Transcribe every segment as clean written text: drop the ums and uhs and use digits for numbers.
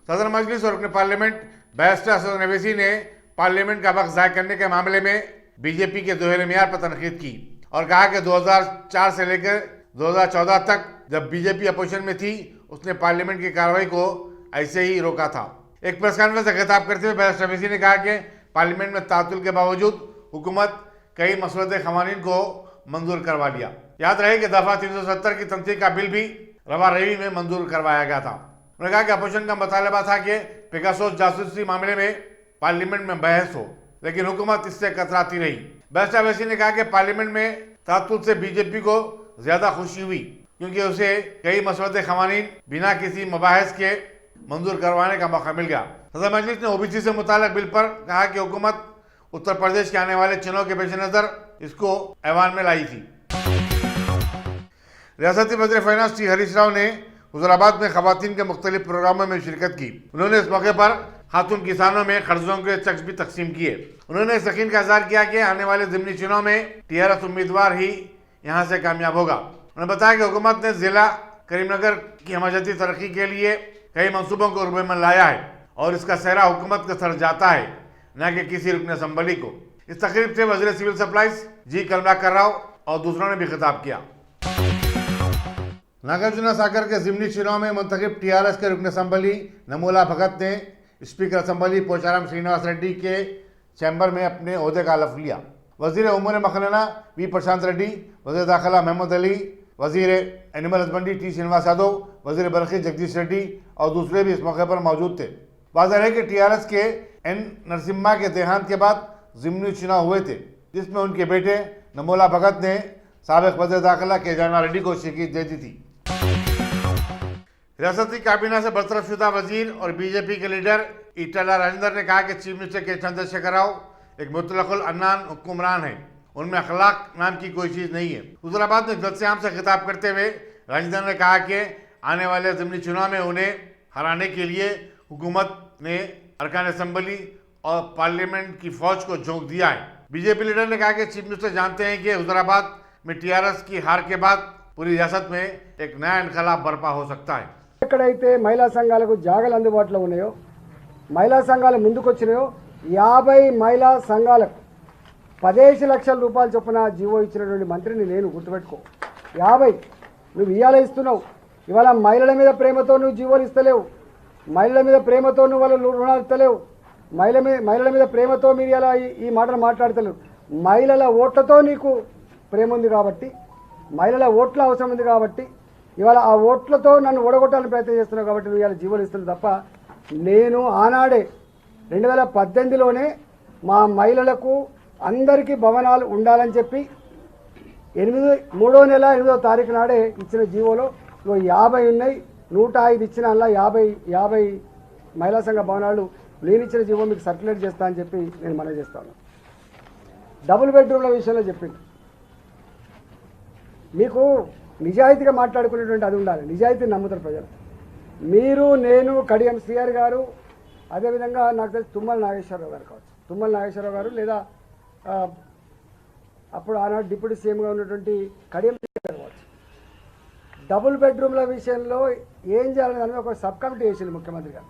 सदर मजलिस और अपने पार्लियामेंट बैरिस्टर असद नवेसी ने पार्लियामेंट का वक्त ज़ाय करने के मामले में बीजेपी के दोहरे मियार पर तनकीद की और कहा कि 2004 से लेकर 2014 तक जब बीजेपी अपोजिशन में थी उसने पार्लियामेंट की कार्रवाई को ऐसे ही रोका था। एक प्रेस कॉन्फ्रेंस से खिताब करते हुए बैरिस्टर नवेसी ने कहा कि पार्लियामेंट में तातुल के बावजूद हुकूमत कई मसलत क़वानीन को मंजूर करवा लिया। याद रहे कि दफा 370 की तमसीक का बिल भी रवा रवी में मंजूर करवाया गया था। उन्होंने कहा कि अपोजिशन का मुतालबा था कि पेगासस जासूसी मामले में पार्लियामेंट में बहस हो, लेकिन हुकूमत इससे कतराती रही। बैरिस्टर नवेसी ने कहा कि पार्लियामेंट में तातुल से बीजेपी को ज्यादा खुशी हुई क्योंकि उसे कई मसलत क़वानीन बिना किसी मुबाहिस के मंजूर करवाने का मौका मिल गया। सदर मजलिस ने ओबीसी से मुताल्लिक़ बिल पर कहा कि हुकूमत उत्तर प्रदेश के आने वाले चुनाव के पेश नज़र इसको ऐवान में लाई थी। रियासती वज़ीर फाइनेंस टी हरीश राव ने हुज़ूराबाद में ख़वातीन के मुख्तलिफ प्रोग्रामों में शिरकत की। उन्होंने इस मौके पर खातून किसानों में कर्जों के चेक भी तकसीम किए। उन्होंने इस यकीन का इज़हार किया कि आने वाले ज़िमनी चुनाव में टीआरएस उम्मीदवार ही यहाँ से कामयाब होगा। उन्होंने बताया कि हुकूमत ने ज़िला करीमनगर की हमायती तरक्की के लिए कई मनसूबों को रुपये में लाया है और इसका सेहरा हुकूमत के सर जाता है, न कि किसी रुकन असम्बली को। इस तकरीब से वज़ीर सिविल सप्लाईज जी कमलाकर राव और दूसरों ने भी खिताब किया। नागार्जुन सागर के ज़िमनी चुनाव में मुंतखब टीआरएस के रुकन असम्बली नमूला भगत ने स्पीकर असम्बली पोचाराम श्रीनिवास रेड्डी के चैम्बर में अपने ओहदे का हलफ लिया। वज़ीर उमूर मखनना वी प्रशांत रेड्डी, वज़ीर दाखिला महमूद अली, वज़ीर animal husbandry T Srinivas Yadav, वज़ीर बरखी जगदीश रेड्डी और दूसरे भी इस मौके पर मौजूद थे। वाज़ेह है कि टीआरएस के एन नरसिम्हा के देहांत के बाद ज़िमनी चुनाव हुए थे, जिसमें उनके बेटे नमूला भगत ने साबिक़ वज़ीर दाखिला के जाना रेड्डी को शिकस्त दे दी थी। रियासती काबीना से बरतरफ शुदा वजीर और बीजेपी के लीडर ईटला राजेंद्र ने कहा कि चीफ मिनिस्टर के चंद्रशेखर राव एक मुतलकुल अन्नान हुक्मरान है, उनमें अखलाक नाम की कोई चीज़ नहीं है। हुज़ूराबाद में जलसे आम से खिताब करते हुए राजेंद्र ने कहा कि आने वाले ज़िमनी चुनाव में उन्हें हराने के लिए हुकूमत ने अरकान असम्बली और पार्लियामेंट की फौज को झोंक दिया है। बीजेपी लीडर ने कहा कि चीफ मिनिस्टर जानते हैं कि हुज़ूराबाद में टीआरएस की हार के बाद पूरी रियासत में एक नया इनकलाब बर्पा हो सकता है। ఎక్కడైతే మహిళా సంఘాలకు జాగలు అందుబాటులో ఉన్నాయో, మహిళా సంఘాలు ముందుకొచ్చినాయో 50 మహిళా సంఘాలకు 15 లక్షల రూపాయలు చొప్పున జీవో ఇచ్చినటువంటి మంత్రిని నేను, గుర్తుపెట్టుకో। 50 నువ్వు ఇవాళ ఇస్తున్నావు, ఇవాళ మహిళల మీద ప్రేమతో నువ్వు జీవోలు ఇస్తలేవు, మహిళల మీద ప్రేమతో నువ్వు వాళ్ళు రుణాలు ఇస్తలేవు, మహిళల మీద ప్రేమతో మీరు ఇలా ఈ మాటలు మాట్లాడతలేవు। మహిళల ఓట్లతో నీకు ప్రేమ ఉంది కాబట్టి, మహిళల ఓట్ల అవసరం ఉంది కాబట్టి ఇవాళ ఆ ఓట్లతో నన్ను ఓడగొట్టాలని ప్రయత్నం చేస్తున్నావు కాబట్టి నువ్వు ఇవాళ జీవోలు ఇస్తున్నావు తప్ప, నేను ఆనాడే 2018లోనే మా మహిళలకు అందరికీ భవనాలు ఉండాలని చెప్పి 3వ నెల 8వ తారీఖు నాడే ఇచ్చిన జీవోలో 50 ఉన్నాయి, 105 ఇచ్చిన అలా 50 మహిళా సంఘ భవనాలు నేను ఇచ్చిన జీవో మీకు సర్క్యులేట్ చేస్తా అని చెప్పి నేను మనవి చేస్తాను। డబుల్ బెడ్రూమ్ల విషయంలో చెప్పింది మీకు నిజాయితీగా మాట్లాడుకునేటువంటి అది ఉండాలి, నిజాయితీ నమ్ముతారు ప్రజలు। మీరు, నేను, కడియం శ్రీహరి గారు, అదేవిధంగా నాకు తెలిసి తుమ్మల నాగేశ్వరరావు గారు కావచ్చు, తుమ్మల నాగేశ్వరరావు గారు లేదా అప్పుడు ఆనాడు డిప్యూటీ సీఎంగా ఉన్నటువంటి కడియం శ్రీహరి గారు కావచ్చు, డబుల్ బెడ్రూమ్ల విషయంలో ఏం చేయాలని ఒక సబ్ కమిటీ వేసింది ముఖ్యమంత్రి గారు।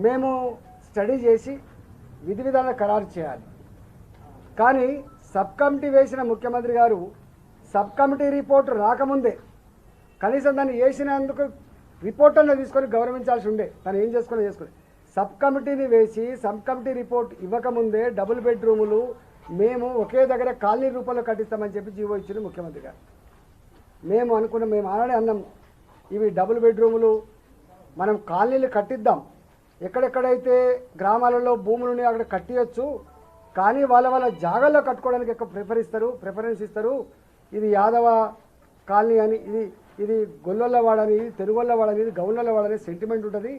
మేము స్టడీ చేసి విధి విధానాలు ఖరారు చేయాలి, కానీ సబ్ కమిటీ వేసిన ముఖ్యమంత్రి గారు సబ్ కమిటీ రిపోర్ట్ రాకముందే కనీసం దాన్ని వేసినందుకు రిపోర్ట్ అన్న తీసుకొని గౌరవించాల్సి ఉండే, తను ఏం చేసుకుని సబ్ కమిటీని వేసి సబ్ కమిటీ రిపోర్ట్ ఇవ్వకముందే డబుల్ బెడ్రూములు మేము ఒకే దగ్గర కాలనీ రూపంలో కట్టిస్తామని చెప్పి జీవో ఇచ్చింది ముఖ్యమంత్రి గారు। మేము ఆనాడే అన్నాం, ఇవి డబుల్ బెడ్రూములు మనం కాలనీలు కట్టిద్దాం, ఎక్కడెక్కడైతే గ్రామాలలో భూములు ఉన్నాయో అక్కడ కట్టియచ్చు, కానీ వాళ్ళ జాగాల్లో కట్టుకోవడానికి ఎక్కువ ప్రిఫరెన్స్ ఇస్తారు। ఇది యాదవ కాలనీ అని, ఇది గొల్లవాడ అని, ఇది తెలుగొల్లవాడ అని, ఇది గౌన్లవాడ అని సెంటిమెంట్ ఉంటుంది,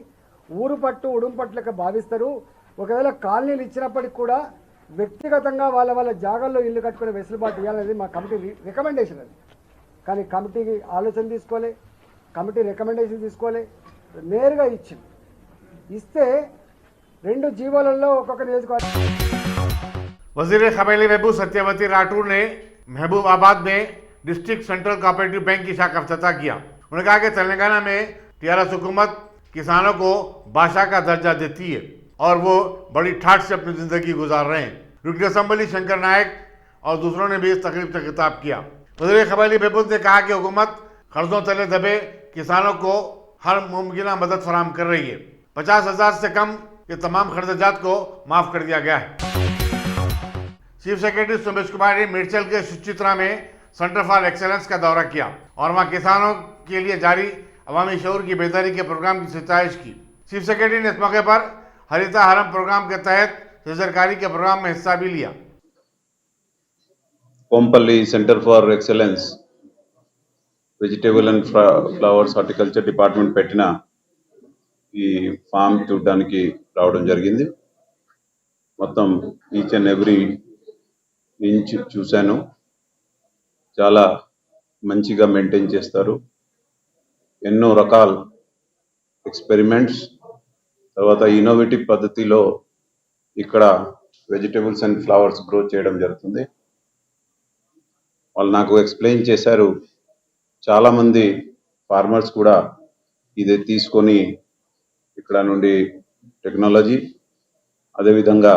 ఊరు పట్టు ఉడుం పట్టు లెక్క భావిస్తారు। ఒకవేళ కాలనీలు ఇచ్చినప్పటికి కూడా వ్యక్తిగతంగా వాళ్ళ జాగాల్లో ఇల్లు కట్టుకునే వెసులుబాటు ఇవ్వాలనేది మా కమిటీ రికమెండేషన్ అది। కానీ కమిటీకి ఆలోచన తీసుకోలే, కమిటీ రికమెండేషన్ తీసుకోలే, నేరుగా ఇస్తే 2 జీవోలలో ఒక్కొక్క నియోజకవర్గం। वजीर कबीले महबूब सत्यवती राठौर ने महबूबाबाद में डिस्ट्रिक्ट सेंट्रल कोऑपरेटिव बैंक की शाखा का अफ्ताह किया। उन्होंने कहा कि तेलंगाना में टीआरएस हुकूमत किसानों को बादशाह का दर्जा देती है और वो बड़ी ठाठ से अपनी जिंदगी गुजार रहे हैं। रुकन असम्बली शंकर नायक और दूसरों ने भी इस तकरीब से खिताब किया। वज़ीर कबायली बहबूद ने कहा कि हुकूमत कर्जों तले दबे किसानों को हर मुमकिन मदद फराहम कर रही है। 50,000 से कम के तमाम खर्चात को माफ कर दिया गया है। चीफ सेक्रेटरी सोमेश कुमार ने मिर्चल के सुचित्रा में सेंटर फॉर एक्सेलेंस का दौरा किया और वहां किसानों के लिए जारी अवामी शऊर की बेदारी के प्रोग्राम की सिफारिश की। चीफ सेक्रेटरी ने इस मौके पर हरिता हरम प्रोग्राम के तहत सरकारी के प्रोग्राम में हिस्सा भी लिया। Kompally centre for excellence vegetable and flowers horticulture department పెట్టిన ఈ ఫామ్ చూడడానికి రావడం జరిగింది. మొత్తం ఈచ్ అండ్ ఎవ్రీ ఇంచ్ చూశాను. చాలా మంచిగా మెయింటైన్ చేస్తారు. ఎన్నో రకాల ఎక్స్పెరిమెంట్స్ తర్వాత ఇన్నోవేటివ్ పద్ధతిలో ఇక్కడ వెజిటేబుల్స్ అండ్ ఫ్లవర్స్ గ్రో చేయడం జరుగుతుంది. వాళ్ళు నాకు ఎక్స్ప్లెయిన్ చేశారు. చాలా మంది ఫార్మర్స్ కూడా ఇదే తీసుకొని ఇక్కడ నుండి టెక్నాలజీ అదేవిధంగా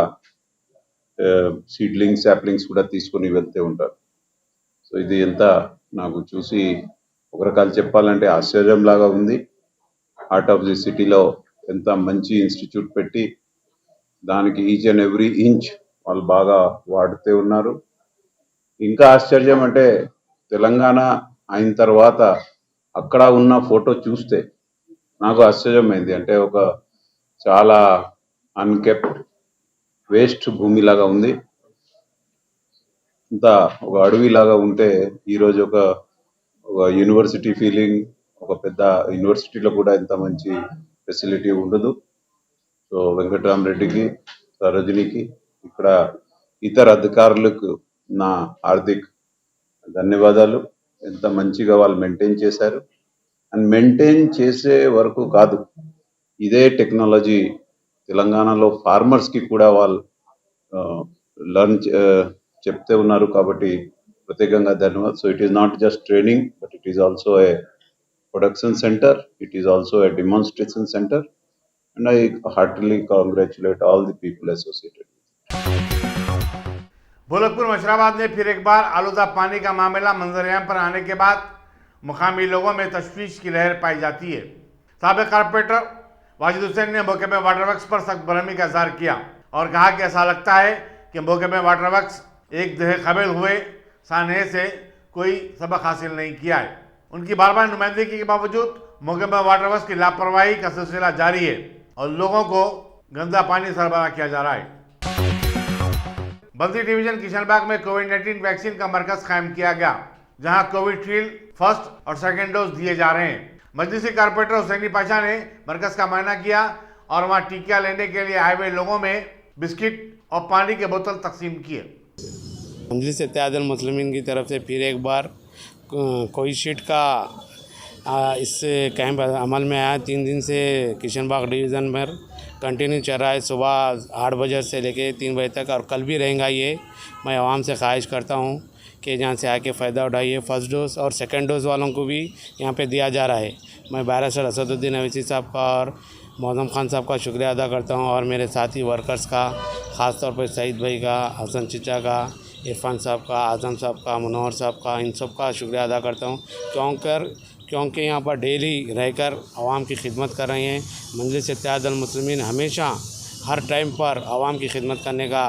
సీడ్లింగ్స్ సాప్లింగ్స్ కూడా తీసుకొని వెళ్తూ ఉంటారు. సో ఇది ఎంత నాకు చూసి ఒక రకాలు చెప్పాలంటే ఆశ్చర్యం లాగా ఉంది. హార్ట్ ఆఫ్ ది సిటీలో ఎంత మంచి ఇన్స్టిట్యూట్ పెట్టి దానికి ఈచ్ అండ్ ఎవ్రీ ఇంచ్ వాళ్ళు బాగా వాడుతూ ఉన్నారు. ఇంకా ఆశ్చర్యం అంటే తెలంగాణ అయిన తర్వాత అక్కడ ఉన్న ఫోటో చూస్తే నాకు ఆశ్చర్యమైంది. అంటే ఒక చాలా అన్కెప్ట్ వేస్ట్ భూమి లాగా ఉంది. ఇంత ఒక అడవి లాగా ఉంటే ఈరోజు ఒక యూనివర్సిటీ ఫీలింగ్, ఒక పెద్ద యూనివర్సిటీలో కూడా ఇంత మంచి ఫెసిలిటీ ఉండదు. సో వెంకటరామరెడ్డికి, సరోజినికి, ఇక్కడ ఇతర అధికారులకు నా హార్దిక ధన్యవాదాలు. ఎంత మంచిగా వాళ్ళు మెయింటైన్ చేశారు. అండ్ మెయింటైన్ చేసే వరకు కాదు, ఇదే టెక్నాలజీ తెలంగాణలో ఫార్మర్స్కి కూడా వాళ్ళు లర్న్ చెప్తే ఉన్నారు. కాబట్టి ప్రత్యేకంగా ధన్యవాదాలు. So it is not just training but it is also a production centre, it is also a demonstration centre and I heartily congratulate all the people associated. Bholakpur Musheerabad में फिर एक बार आलूदा पानी का मामला मंजरेआम पर आने के बाद मुकामी लोगों में तशवीश की लहर पाई जाती है। साबिक कारपोरेटर वाजिद हुसैन ने मौके में वाटर वर्क्स पर सख्त बरहमी का इजहार किया और कहा कि ऐसा लगता है कि मौके में वाटर वर्क्स एक दहे कबल हुए सानहे से कोई सबक हासिल नहीं किया है। उनकी बार बार नुमाइंदगी के बावजूद मौके में वाटर वर्क्स की लापरवाही का सिलसिला जारी है और लोगों को गंदा पानी सरबराह किया जा रहा है। बद्री डिवीजन किशनबाग में कोविड-19 वैक्सीन का मरकज कायम किया गया, जहां कोविशील्ड फर्स्ट और सेकेंड डोज दिए जा रहे हैं। मजलिसी कारपोरेटर हुसैनी पाशा ने मरकज का मुआयना किया और वहां टीका लेने के लिए आए हुए लोगों में बिस्किट और पानी के बोतल तकसीम किए। मजलिस इत्तेहादुल मुस्लिमीन की तरफ से फिर एक बार कोविशील्ड का इस कैंप अमल में आया। 3 दिन से किशनबाग डिवीज़न में कंटिन्यू चल रहा है, सुबह 8 बजे से लेके 3 बजे तक, और कल भी रहेगा ये। मैं आवाम से ख्वाहिश करता हूँ कि यहाँ से आके फ़ायदा उठाइए। फर्स्ट डोज़ और सेकंड डोज़ वालों को भी यहाँ पे दिया जा रहा है। मैं बैरिस्टर असदुद्दीन अवैसी साहब का और मौज़म खान साहब का शुक्रिया अदा करता हूँ और मेरे साथी वर्कर्स का, ख़ास तौर पर सईद भाई का, हसन चिचा का, इरफान साहब का, आज़म साहब का, मनोहर साहब का, इन सब का शुक्रिया अदा करता हूँ क्योंकि यहाँ पर डेली रहकर आवाम की खिदमत कर रहे हैं। मजलिस इत्तेहादुल मुस्लिमीन हमेशा हर टाइम पर आवाम की खिदमत करने का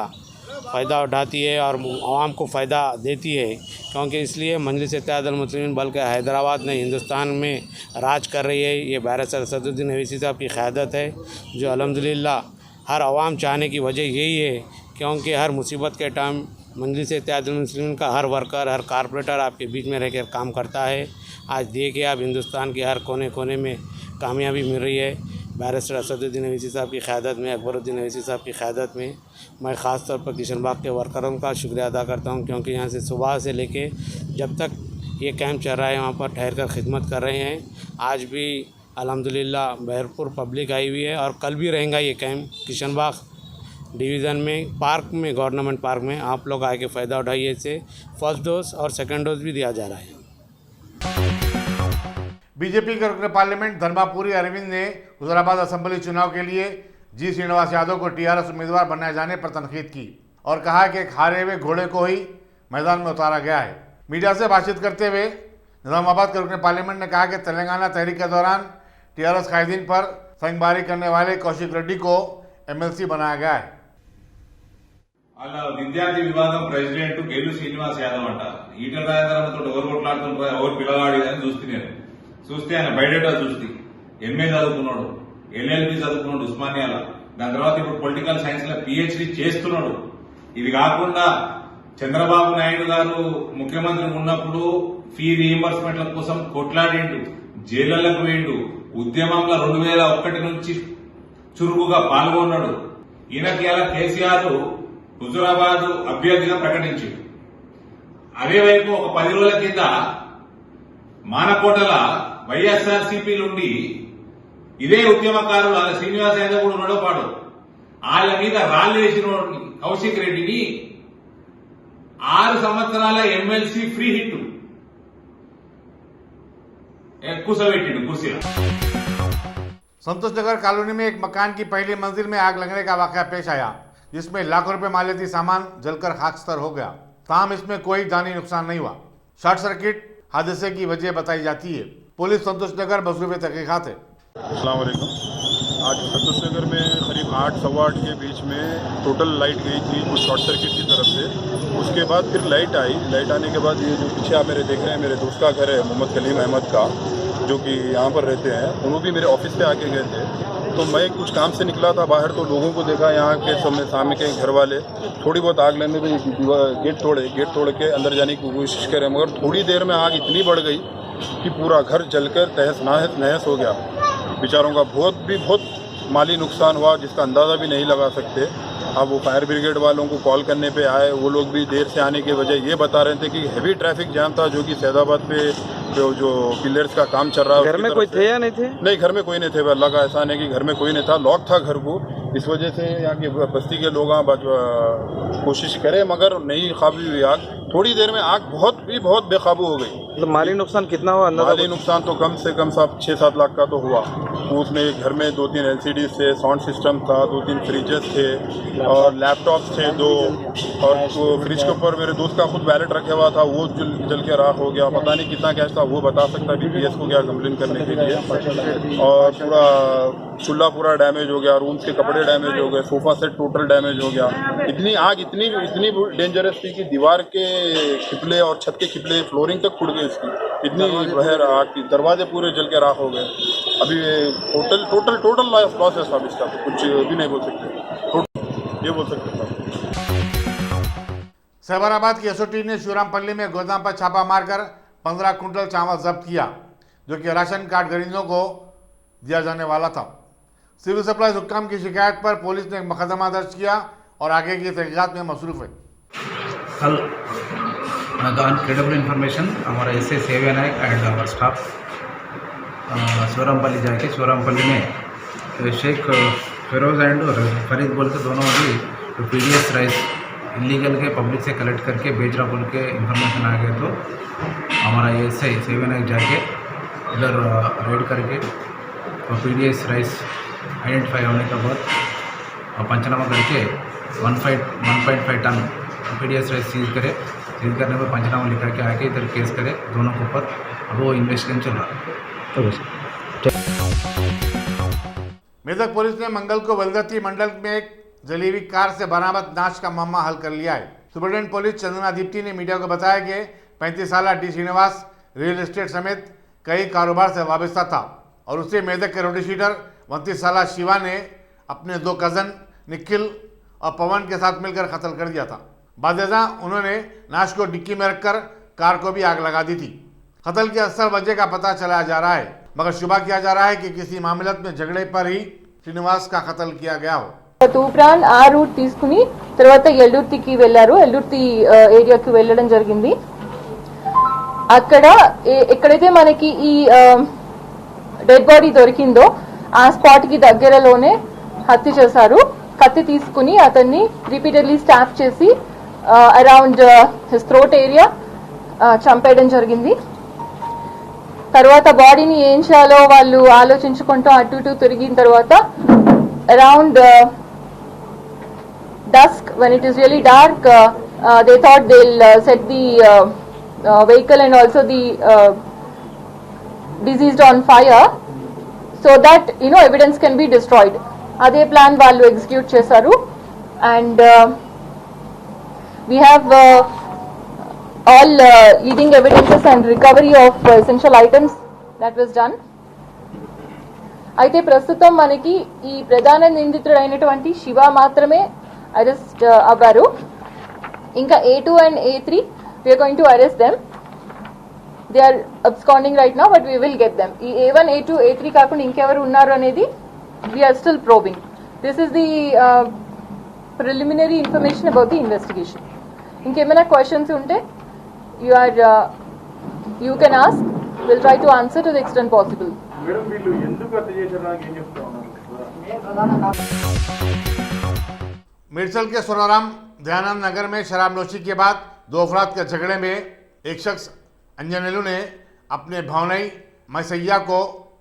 फ़ायदा उठाती है और आवाम को फ़ायदा देती है, क्योंकि इसलिए मजलिस इत्तेहादुल मुस्लिमीन बल्कि हैदराबाद में हिंदुस्तान में राज कर रही है। ये बैरिस्टर असदुद्दीन अवैसी साहब की क़यादत है, जो अल्हम्दुलिल्लाह हर आवाम चाहने की वजह यही है, क्योंकि हर मुसीबत के टाइम मजलिस इत्तेहादुल मुस्लिमीन का हर वर्कर, हर कारपोरेटर आपके बीच में रहकर काम करता है। आज देखिए आप हिंदुस्तान के हर कोने कोने में कामयाबी मिल रही है। बैरिस्टर असदुद्दीन अवैसी साहब की क़यादत में, अकबरुद्दीन अवैसी साहब की क़यादत में मैं ख़ास तौर पर किशनबाग के वर्करों का शुक्रिया अदा करता हूं, क्योंकि यहाँ से सुबह से लेके जब तक ये कैंप चल रहा है वहाँ पर ठहर कर खिदमत कर रहे हैं। आज भी अल्हम्दुलिल्लाह भरपूर पब्लिक आई हुई है और कल भी रहेगा ये कैंप किशनबाग डिवीज़न में, पार्क में, गवर्नमेंट पार्क में। आप लोग आके फ़ायदा उठाइए। इससे फर्स्ट डोज़ और सेकेंड डोज़ भी दिया जा रहा है। बीजेपी के रुकन पार्लियामेंट धर्मापुरी अरविंद ने हुजूराबाद असेंबली चुनाव के लिए जी श्रीनिवास यादव को टीआरएस उम्मीदवार बनाए जाने पर तनकीद की और कहा कि एक हारे हुए घोड़े को ही मैदान में उतारा गया है। मीडिया से बातचीत करते हुए निजामाबाद के रुकन पार्लियामेंट ने कहा कि तेलंगाना तहरीक के दौरान टीआरएस कायदीन पर संगबारी करने वाले कौशिक रेड्डी को एमएलसी बनाया गया है। అలా విద్యార్థి విభాగం ప్రెసిడెంట్ గెలు శ్రీనివాస్ యాదవ్ అంట ఈటల రాజేంద్రతో ఎవరు కొట్లాడుతుంటారు ఎవరు పిల్లగాడి అని చూస్తే ఆయన బయట చూస్తే ఎంఏ చదువుకున్నాడు, ఎల్ఎల్బి చదువుకున్నాడు ఉస్మానియాలో, దాని తర్వాత ఇప్పుడు పొలిటికల్ సైన్స్ లో పిహెచ్డి చేస్తున్నాడు. ఇది కాకుండా చంద్రబాబు నాయుడు గారు ముఖ్యమంత్రి ఉన్నప్పుడు ఫీ రీయింబర్స్మెంట్ల కోసం కొట్లాడిండు, జైళ్లకు వేయండు, ఉద్యమంలో 2001 నుంచి చురుకుగా పాల్గొన్నాడు. ఈయనకి అలా కేసీఆర్ హుజూరాబాద్ అభ్యర్థిగా ప్రకటించాడు. అదే వైపు ఒక 10 రోజుల కింద మానకోటల వైఎస్ఆర్సీపీ నుండి ఇదే ఉద్యమకారులు అలా శ్రీనివాస్ యాదవ్ కూడా ఉన్నాడో పాడు వాళ్ళ మీద రాళ్లేసిన కౌశిక్ రెడ్డిని 6 సంవత్సరాల ఎమ్మెల్సీ ఫ్రీ హిట్ కూర్చోబెట్టిండు కుర్చీలో. संतोष नगर कॉलोनी में एक मकान की पहली मंजिल में आग लगने का वाकया पेश आया, जिसमें लाखों रुपए मालियती सामान जलकर खाकस्तर हो गया। ताहम इसमें कोई जानी नुकसान नहीं हुआ। शॉर्ट सर्किट हादसे की वजह बताई जाती है। पुलिस संतोष नगर मसरूफ तहकीकात है। अस्सलाम वालेकुम। आज संतोष नगर में करीब 8 सवा 8 के बीच में टोटल लाइट गई थी कुछ शॉर्ट सर्किट की तरफ से। उसके बाद फिर लाइट आई। लाइट आने के बाद ये जो पीछे आप मेरे देख रहे हैं मेरे दोस्त का घर है मोहम्मद कलीम अहमद का, जो कि यहाँ पर रहते हैं। उन्होंने भी मेरे ऑफिस पे आके गए थे। तो मैं कुछ काम से निकला था बाहर, तो लोगों को देखा यहाँ के सामने के घर वाले थोड़ी बहुत आग लगने में गेट तोड़ के अंदर जाने की कोशिश करे, मगर थोड़ी देर में आग इतनी बढ़ गई कि पूरा घर जलकर तहस नहस हो गया। बेचारों का बहुत माली नुकसान हुआ जिसका अंदाज़ा भी नहीं लगा सकते। अब वो फायर ब्रिगेड वालों को कॉल करने पे आए, वो लोग भी देर से आने की वजह ये बता रहे थे कि हेवी ट्रैफिक जाम था, जो कि सैदाबाद पे जो पिलर्स का काम चल रहा है। घर में कोई थे या नहीं थे? नहीं, घर में कोई नहीं थे। अल्लाह का एहसान है कि घर में कोई नहीं था, लॉक था घर को। इस वजह से यहाँ की बस्ती के लोग कोशिश करे मगर नहीं काबू हुई आग। थोड़ी देर में आग बहुत बेकाबू हो गई। मतलब माली नुकसान कितना हुआ? माली नुकसान तो कम से कम साहब 6-7 लाख का तो हुआ। उसमें घर में 2-3 LCD थे, साउंड सिस्टम था, 2-3 फ्रिजेस थे और लैपटॉप थे 2, और फ्रिज के ऊपर मेरे दोस्त का खुद वैलेट रखा हुआ था, वो जल के राख हो गया। पता नहीं कितना कैश था, वो बता सकता है BPS को क्या कंप्लेन करने के लिए। और पूरा चूल्हा पूरा डैमेज हो गया, रूम के कपड़े डैमेज हो गए, सोफा सेट टोटल डैमेज हो गया। इतनी आग इतनी डेंजरस थी कि दीवार के खिपले और छत के खिपले फ्लोरिंग तक फूट गई इसकी। इतनी बहर आग की, दरवाजे पूरे जल के राख हो गए। अभी टोटल लॉस है साहब इसका, तो कुछ भी नहीं बोल सकते, ये बोल सकते साहब। सहबराबाद की एसओटी ने शिवरामपल्ली में गोदाम पर छापा मारकर 15 कुंटल चावल जब्त किया, जो कि राशन कार्ड गरीबों को दिया जाने वाला था। सिविल सप्लाईज हुक्काम की शिकायत पर पुलिस ने मुकदमा दर्ज किया और आगे की तहकीकात में मसरूफ है। कल गॉन क्रेडिबल इन्फॉर्मेशन हमारा एसए सेवे नायक एंड आवर स्टाफ शिवरामपल्ली जाके शिवरामपल्ली में शेख फिरोज एंड फरीद बोल के दोनों भी PDS राइस इलीगल के पब्लिक से कलेक्ट करके बेच रहा बोल के इन्फॉर्मेशन आ गया। तो हमारा एसए सेवे नायक जाके इधर रेड करके PDS राइस आइडेंटिफाई होने के बाद पंचनामा करके 1.5 टन PDS राइस सीज करे। सीज करने पर पंचनामा लिखा के आके इधर केस करे दोनों के ऊपर। अब वो इन्वेस्टिगेशन चल रहा है। मेदक पुलिस ने मंगल को वलगती मंडल में एक जली हुई कार से बरामद नाश का मामला हल कर लिया है। सुपरिटेंडेंट पुलिस चंदना दीप्ति ने मीडिया को बताया कि 35 साल D श्रीनिवास रियल एस्टेट समेत कई कारोबार से वाबस्ता था और उसे मेदक के रोटी शीटर 29 साल शिवा ने अपने 2 कज़न निखिल और पवन के साथ मिलकर कत्ल कर दिया था। बादशाह उन्होंने नाश को डिक्की में रखकर कार को भी आग लगा दी थी। कत्ल की असल वजह का पता चलाया जा रहा है, मगर शुबा किया जा रहा है कि किसी मामले में झगड़े पर ही శ్రీనివాస్ का कत्ल किया गया हो। తూప్రాన్ ఆ రూట్ తీసుకుని తర్వాత ఎల్లుర్తికి వెళ్లారు। ఎల్లుర్తి ఏరియాకి వెళ్ళడం జరిగింది। అక్కడ ఎక్కడైతే మనకి ఈ డెడ్ బాడీ దొరికిందో ఆ స్పాట్ కి దగ్గరలోనే హత్య చేశారు। కత్తి తీసుకుని అతన్ని రిపీటెడ్లీ స్టాప్ చేసి అరౌండ్ హిస్ థ్రోట్ ఏరియా చంపేయడం జరిగింది। తర్వాత బాడీని ఏం చేయాలో వాళ్ళు ఆలోచించుకుంటూ అటు ఇటు తిరిగిన తర్వాత around dusk, when it is really dark, they thought they'll set the vehicle and also the deceased on fire so that evidence can be destroyed. Ade plan vallu execute chesaru, and we have all leading evidences and recovery of essential items that was done. అయితే ప్రస్తుతం మనకి ఈ ప్రధాన నిందితుడైనటువంటి శివ మాత్రమే arrest Avvaru. ఇంకా A2 and A3 we are going to arrest them. They are absconding right now, but we will get them. ఈ A1, A2, A3 కాకుండా ఇంకెవరు ఉన్నారు అనేది we are still probing. This is the preliminary information about the investigation. ఇంకేమైనా questions ఉంటే you can ask. We'll try to answer to the extent possible. Madam వీళ్ళు ఎందుకు హత్య చేశారని ఏం చెప్తా ఉన్నారు? मिर्चल के सोनाराम दयानंद नगर में शराब नोशी के बाद 2 अफराद के झगड़े में एक शख्स अंजनेलू ने अपने भावनाई मैसैया को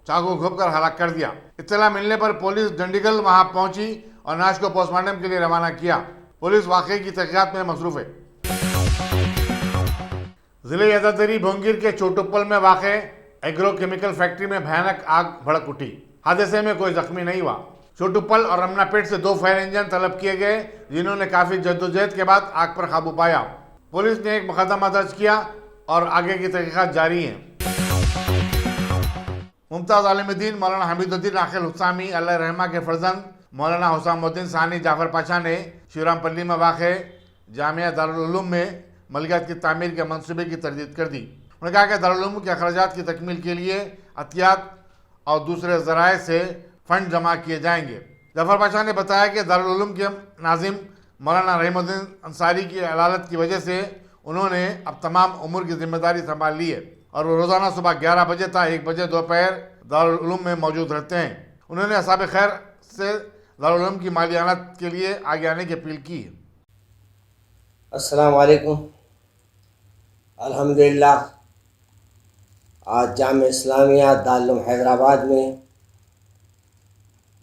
चाकू घोंपकर हलाक कर दिया। इत्तला मिलने पर पुलिस डंडीगल वहां पहुंची और लाश को पोस्टमार्टम के लिए रवाना किया। पुलिस वाकई की तहकीकात में मसरूफ है। जिले यदादरी भोंगीर के चोटुप्पल में वाक़े एग्रो केमिकल फैक्ट्री में भयानक आग भड़क उठी। हादसे में कोई जख्मी नहीं हुआ। चोटुप्पल और रमनापेट से 2 फायर इंजन तलब किए गए, जिन्होंने काफी जद्दोजहद के बाद आग पर काबू पाया। पुलिस ने एक मुकदमा दर्ज किया और आगे की तहकीकात जारी है। मुमताज आलिमुद्दीन मौलाना हमीदुद्दीन आखिल हुसामी अल्लाह रहमा के फर्जंद मौलाना हुसामुद्दीन सानी जाफर पाशा ने शिवरामपल्ली में वाक़े जामिया दारुल उलूम में मलकियत की तामीर के मंसूबे की तरदीद कर दी। उन्होंने कहा कि दारुल उलूम के अखराजात की तकमील के लिए अतियात और दूसरे ज़राए से फंड जमा किए जाएंगे। जफर पाशा ने बताया कि दारुल उलूम के नाजिम मौलाना रहीमुद्दीन अंसारी की अलालत की वजह से उन्होंने अब तमाम उम्र की जिम्मेदारी संभाल ली है और वो रोज़ाना सुबह 11 बजे तक 1 बजे दोपहर दारुल उलूम में मौजूद रहते हैं। उन्होंने असाब खैर से दारुल उलूम की मालियानत के लिए आगे आने की अपील की है। अस्सलाम वालेकुम। अल्हम्दुलिल्लाह आज जामिया इस्लामिया दारुल उलूम हैदराबाद में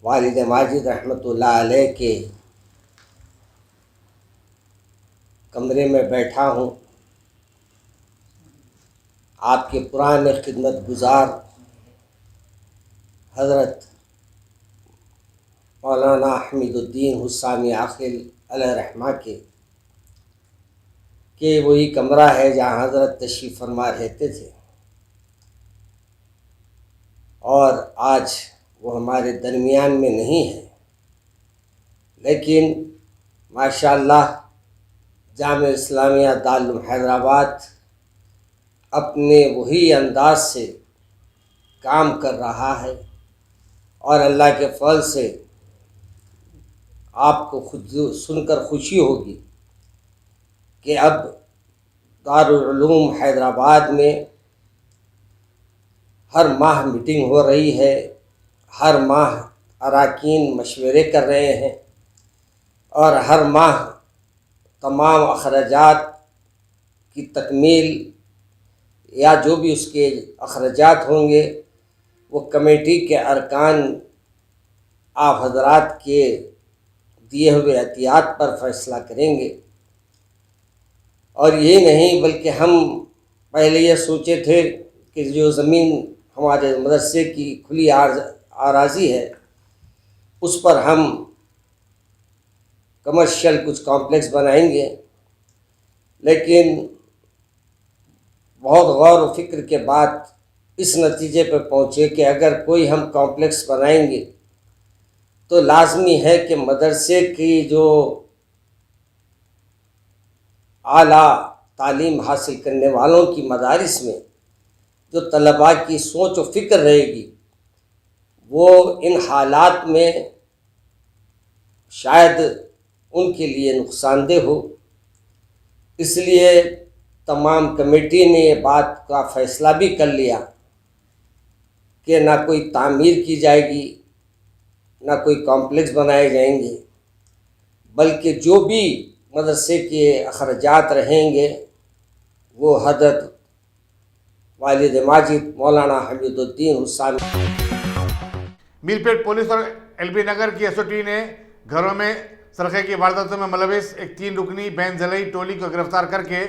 वालिद माजिद रहमतुल्लाह अलैह के कमरे में बैठा हूँ। आपके पुराने खिदमत गुजार हज़रत मौलाना हमीदुद्दीन हुसामी आखिल अलैह रहमा के वही कमरा है जहाँ हज़रत तशरीफ़ फरमा रहते थे और आज वो हमारे दरमियान में नहीं है, लेकिन माशाअल्लाह जामिया इस्लामिया दारुल उलूम हैदराबाद अपने वही अंदाज से काम कर रहा है और अल्लाह के फल से आपको खुद सुनकर खुशी होगी कि अब दारुल उलूम हैदराबाद में हर माह मीटिंग हो रही है, हर माह अराकीन मशवरे कर रहे हैं और हर माह तमाम अखराजात की तकमील या जो भी उसके अखराजात होंगे वो कमेटी के अरकान आप हजरात के दिए हुए एहतियात पर फैसला करेंगे। और ये नहीं बल्कि हम पहले ये सोचे थे कि जो ज़मीन हमारे मदरसे की खुली आराज़ी है उस पर हम कमर्शियल कुछ कॉम्प्लेक्स बनाएंगे, लेकिन बहुत गौर व फिक्र के बाद इस नतीजे पर पहुँचे कि अगर कोई हम कॉम्प्लेक्स बनाएंगे तो लाजमी है कि मदरसे की जो आला तालीम हासिल करने वालों की मदारिस में जो तलबा की सोच व फिक्र रहेगी वो इन हालात में शायद उनके लिए नुकसानदेह हो। इसलिए तमाम कमेटी ने ये बात का फ़ैसला भी कर लिया कि ना कोई तामीर की जाएगी, ना कोई कॉम्प्लेक्स बनाए जाएंगे, बल्कि जो भी मदरसे के अखराजात रहेंगे वो हज़रत वालिद माजिद मौलाना हमीदुद्दीन हुसैन। मीरपेट पुलिस और एलबी नगर की एसओटी ने घरों में सरखे की वारदातों में मुलविस एक 3 रुकनी बैन जलई टोली को गिरफ्तार करके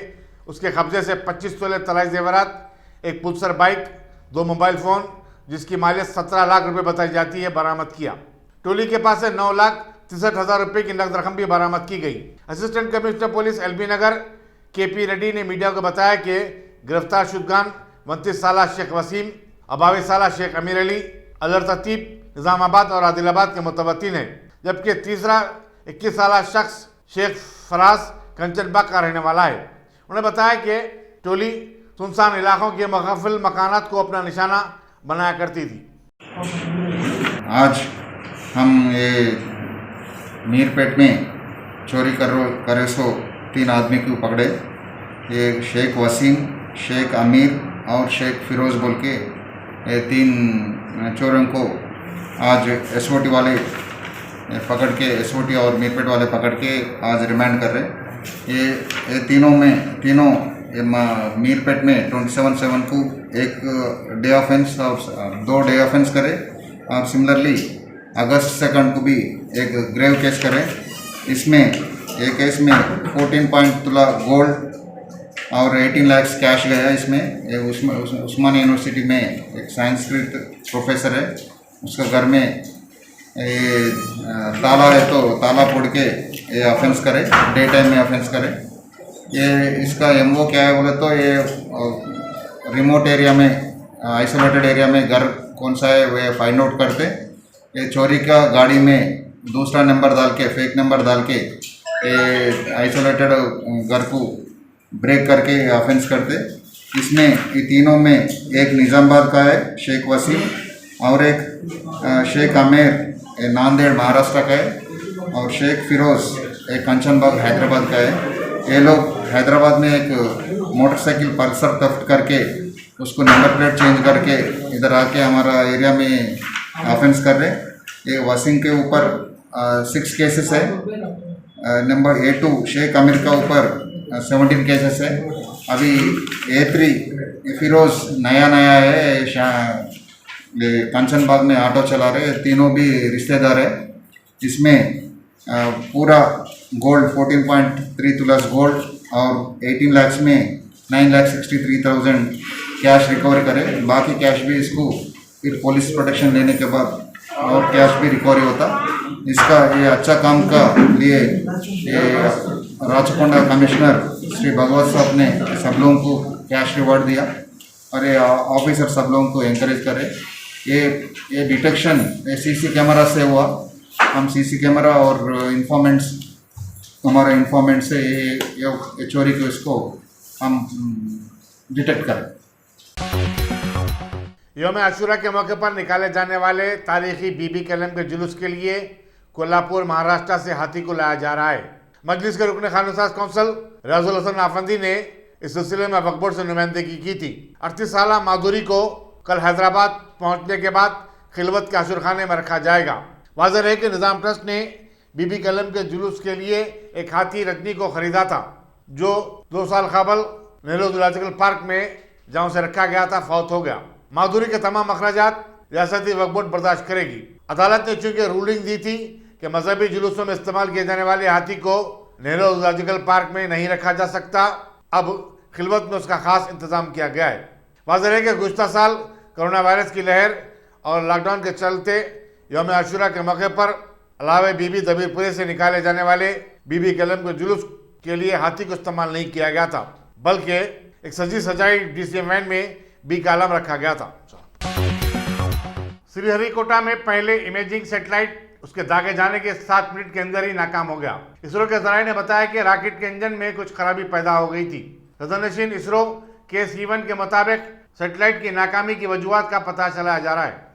उसके कब्जे से 25 तोले तलाई जेवरात, एक पल्सर बाइक, 2 मोबाइल फ़ोन जिसकी मालियत 17 लाख रुपए बताई जाती है बरामद किया। टोली के पास से 9,63,000 रुपए की नकद रकम भी बरामद की गई। असिस्टेंट कमिश्नर पुलिस एलबी नगर केपी रेड्डी ने मीडिया को बताया कि गिरफ्तार शुदगान 29 साल शेख वसीम, 22 साल शेख अमीर अली, अजहर ततीब, निज़ामाबाद और आदिलाबाद के मुतवत्तिन हैं, जबकि तीसरा 21 साल शख्स शेख फराज कंचनबाग का रहने वाला है। उन्होंने बताया कि टोली सुनसान इलाकों के मुखफिल मकानात को अपना निशाना बनाया करती थी। आज हम ये मीरपेट में चोरी करे सो 3 आदमी को पकड़े। ये शेख वसीम, शेख अमीर और शेख फिरोज़ बोल के ये 3 चोरों को आज एसओटी वाले पकड़ के, एसओटी और मीरपेट वाले पकड़ के आज रिमांड कर रहे। ये तीनों मीरपेट में 27/7 को एक डे ऑफेंस और 2 डे ऑफेंस करे और सिमिलरली अगस्त 2 को भी एक ग्रेव केस करे। इसमें एक केस में 14 तोला गोल्ड और 18 लाख कैश गया। इसमें उस्मानिया यूनिवर्सिटी में एक संस्कृत प्रोफेसर है, उसका घर में ये ताला है तो ताला फोड़ के ये ऑफेंस करे, डे टाइम में ऑफेंस करे। ये इसका एमओ क्या है बोले तो ये रिमोट एरिया में, आइसोलेटेड एरिया में घर कौन सा है वे फाइंड आउट करते। ये चोरी का गाड़ी में दूसरा नंबर डाल के, फेक नंबर डाल के ये आइसोलेटेड घर को ब्रेक करके ऑफेंस करते। इसमें ये तीनों में एक निज़ामाबाद का है शेख वसीम और एक शेख आमिर नांदेड़ महाराष्ट्र का है और शेख फिरोज़ एक कंचनबाग हैदराबाद का है। ये लोग हैदराबाद में एक मोटरसाइकिल पल्सर थफ्ट करके उसको नंबर प्लेट चेंज करके इधर आके हमारा एरिया में ऑफेंस कर रहे। ये वसीम के ऊपर 6 केसेस है, नंबर A2 शेख आमिर का ऊपर 17 केसेस है। अभी A3 फिरोज़ नया है, ये कंचनबाग में ऑटो चला रहे, तीनों भी रिश्तेदार है। इसमें पूरा गोल्ड 14.3 तोला गोल्ड और 18 लाख में 9,63,000 कैश रिकवर करे। बाकी कैश भी इसको फिर पुलिस प्रोटेक्शन लेने के बाद और कैश भी रिकवरी होता। इसका ये अच्छा काम का लिए ये राचकोंडा कमिश्नर श्री भगवत साहब ने सब लोगों को कैश रिवॉर्ड दिया और ये ऑफिसर सब लोगों को एनकरेज करे। ये डिटेक्शन सीसी कैमरा से हुआ। हम सीसी कैमरा और हमारे इन्फॉर्मेंट से ये चोरी को इसको हम डिटेक्ट करें। यौम आशूरा के मौके पर निकाले जाने वाले तारीखी बीबी कलम के जुलूस के लिए कोल्हापुर महाराष्ट्र से हाथी को लाया जा रहा है। मजलिस के रुकन खानसाज कौंसल रज़ुल हसन आफंदी ने इस सिलसिले में वक्फ बोर्ड से नुमाइंदगी की थी। 38 साल माधुरी को कल हैदराबाद पहुंचने के बाद खिलवत के आशुर खाने में रखा जाएगा। वाज़ेह है कि निज़ाम ट्रस्ट ने बीबी कलम के जुलूस के लिए एक हाथी रजनी को खरीदा था, जो 2 साल कबल नेहरू जूलॉजिकल पार्क में जहाँ से रखा गया था फौत हो गया। माधुरी के तमाम अखराजात रियासती वक्फ बोर्ड बर्दाश्त करेगी। अदालत ने चूंकि रूलिंग दी थी कि मजहबी जुलूसों में इस्तेमाल किए जाने वाले हाथी को नेहरू जूलॉजिकल पार्क में नहीं रखा जा सकता, अब खिलवत में उसका खास इंतजाम किया गया है। वाज़ेह है कि गुज़श्ता साल कोरोना वायरस की लहर और लॉकडाउन के चलते यौम आशूरा के मौके पर अलावे बीबी दबीरपुरे से निकाले जाने वाले बीबी कलम के जुलूस के लिए हाथी को इस्तेमाल नहीं किया गया था, बल्कि एक सजी सजाई DCM वैन में बी का आलम रखा गया था। श्रीहरिकोटा में पहले इमेजिंग सैटेलाइट उसके दागे जाने के 7 मिनट के अंदर ही नाकाम हो गया। इसरो के जराये ने बताया कि रॉकेट के इंजन में कुछ खराबी पैदा हो गई थी। सदनशीन इसरो के C1 के मुताबिक सैटेलाइट की नाकामी की वजूहात का पता चलाया जा रहा है।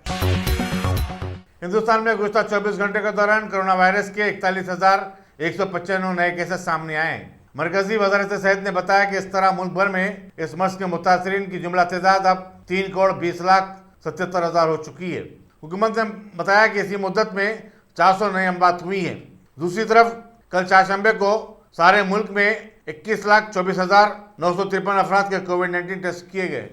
हिंदुस्तान में गुज़श्ता 24 घंटे के दौरान कोरोना वायरस के 41,195 नए केसेस सामने आए हैं। मरकजी वज़ारत सेहत ने बताया कि इस तरह मुल्क भर में इस मर्ज के मुतासरीन की जुमला तादाद अब 3,20,77,000 हो चुकी है। हुकूमत ने बताया कि इसी मुद्दत में 400 नई अमवात हुई हैं। दूसरी तरफ कल चारशंबे को सारे मुल्क में 21,24,953 अफराद के कोविड-19 टेस्ट किए गए।